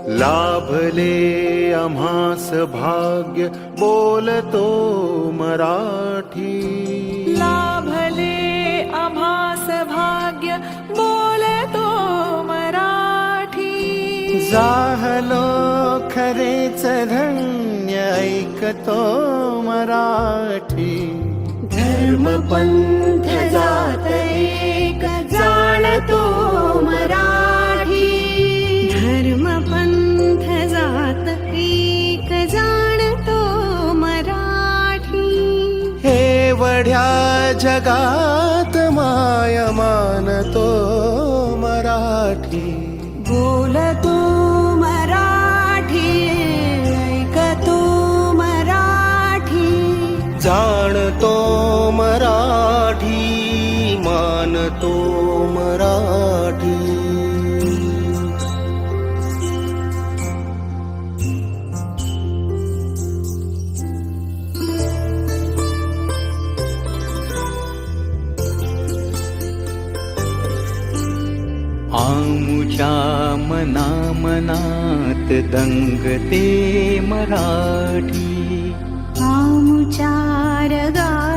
लाभले आम्हास भाग्य बोलतो मराठी. लाभले आम्हास भाग्य बोलतो मराठी. जाहलो खरेच धन्य ऐकतो मराठी. धर्म पंथ जात एक जाणतो मराठी. धर्म पंथ जात एक जाणतो मराठी. एवढ्या जगात माय मानतो मराठी. बोलतो मराठी, ऐकतो मराठी. जाणतो मराठी, मानतो मराठी. आमुच्या मना मनात दंगते मराठी. आमुच्या रगात